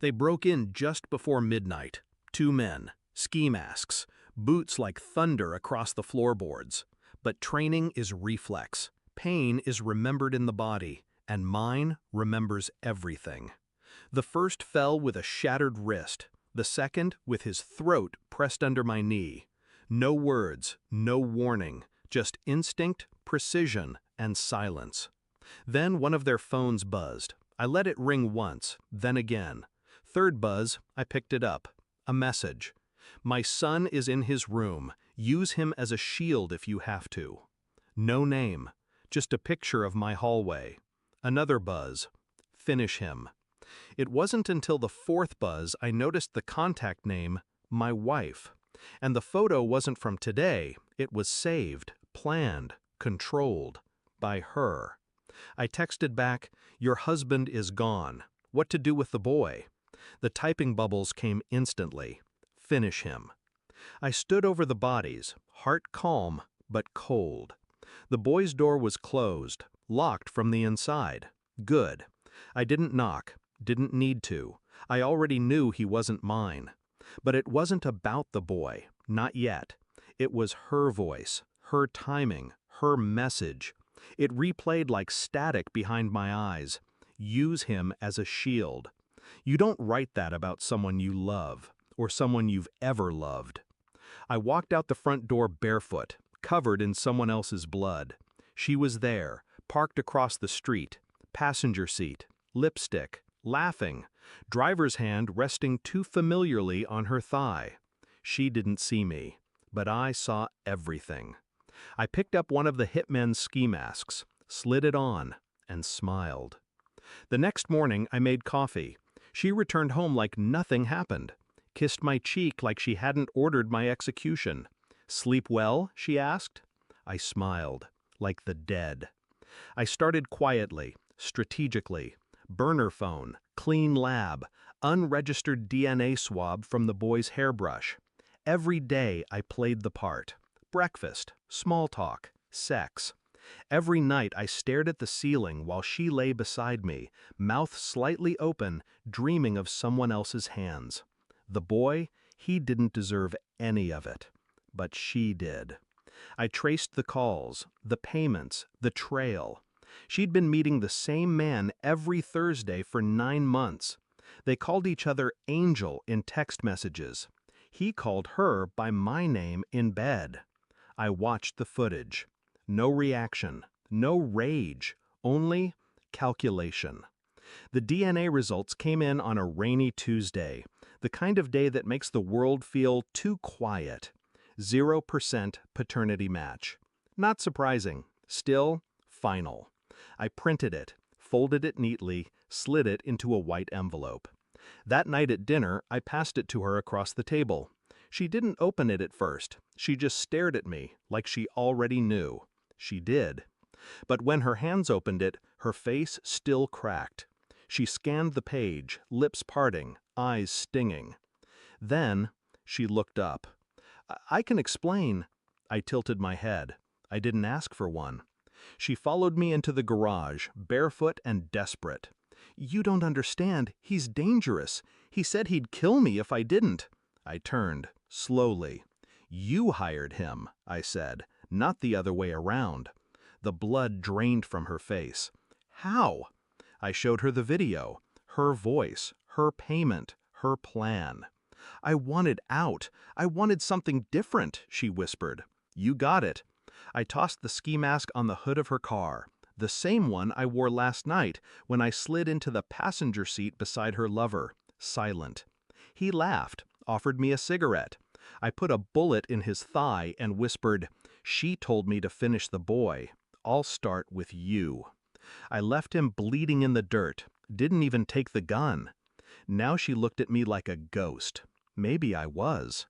They broke in just before midnight. 2 men, ski masks, boots like thunder across the floorboards. But training is reflex. Pain is remembered in the body, and mine remembers everything. The first fell with a shattered wrist, the second with his throat pressed under my knee. No words, no warning, just instinct, precision, and silence. Then one of their phones buzzed. I let it ring once, then again. Third buzz, I picked it up. A message. My son is in his room. Use him as a shield if you have to. No name, just a picture of my hallway. Another buzz. Finish him. It wasn't until the fourth buzz I noticed the contact name, my wife. And the photo wasn't from today. It was saved, planned, controlled by her. I texted back, "Your husband is gone. What to do with the boy?" The typing bubbles came instantly. Finish him. I stood over the bodies, heart calm, but cold. The boy's door was closed, locked from the inside. Good. I didn't knock, didn't need to. I already knew he wasn't mine. But it wasn't about the boy, not yet. It was her voice, her timing, her message. It replayed like static behind my eyes. Use him as a shield. You don't write that about someone you love, or someone you've ever loved. I walked out the front door barefoot, covered in someone else's blood. She was there, parked across the street, passenger seat, lipstick, laughing, driver's hand resting too familiarly on her thigh. She didn't see me, but I saw everything. I picked up one of the Hitmen's ski masks, slid it on, and smiled. The next morning I made coffee. She returned home like nothing happened, kissed my cheek like she hadn't ordered my execution. "Sleep well?" she asked. I smiled, like the dead. I started quietly, strategically. Burner phone, clean lab, unregistered DNA swab from the boy's hairbrush. Every day I played the part. Breakfast, small talk, sex. Every night I stared at the ceiling while she lay beside me, mouth slightly open, dreaming of someone else's hands. The boy, he didn't deserve any of it. But she did. I traced the calls, the payments, the trail. She'd been meeting the same man every Thursday for 9 months. They called each other Angel in text messages. He called her by my name in bed. I watched the footage. No reaction, no rage, only calculation. The DNA results came in on a rainy Tuesday, the kind of day that makes the world feel too quiet. 0% paternity match. Not surprising, still final. I printed it, folded it neatly, slid it into a white envelope. That night at dinner, I passed it to her across the table. She didn't open it at first. She just stared at me, like she already knew. She did. But when her hands opened it, her face still cracked. She scanned the page, lips parting, eyes stinging. Then, she looked up. "I can explain." I tilted my head. I didn't ask for one. She followed me into the garage, barefoot and desperate. "You don't understand. He's dangerous. He said he'd kill me if I didn't." I turned, slowly. "You hired him," I said, "not the other way around." The blood drained from her face. "How?" I showed her the video, her voice, her payment, her plan. "I wanted out. I wanted something different," she whispered. "You got it." I tossed the ski mask on the hood of her car, the same one I wore last night when I slid into the passenger seat beside her lover, silent. He laughed, offered me a cigarette. I put a bullet in his thigh and whispered, "She told me to finish the boy. I'll start with you." I left him bleeding in the dirt, didn't even take the gun. Now she looked at me like a ghost. Maybe I was.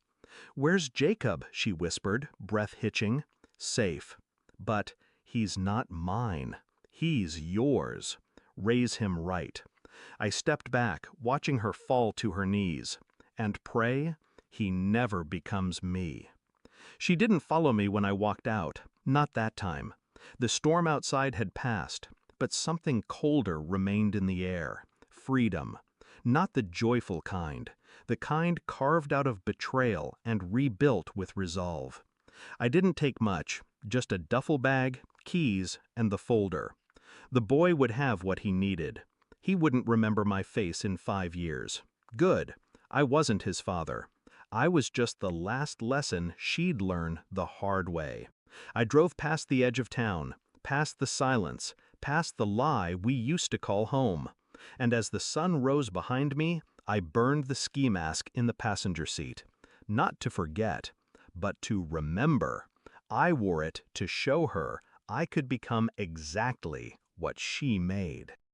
"Where's Jacob?" she whispered, breath hitching. "Safe. But he's not mine. He's yours. Raise him right." I stepped back, watching her fall to her knees. "And pray he never becomes me." She didn't follow me when I walked out. Not that time. The storm outside had passed, but something colder remained in the air. Freedom. Not the joyful kind, the kind carved out of betrayal and rebuilt with resolve. I didn't take much, just a duffel bag, keys, and the folder. The boy would have what he needed. He wouldn't remember my face in 5 years. Good. I wasn't his father. I was just the last lesson she'd learn the hard way. I drove past the edge of town, past the silence, past the lie we used to call home. And as the sun rose behind me, I burned the ski mask in the passenger seat. Not to forget, but to remember. I wore it to show her I could become exactly what she made.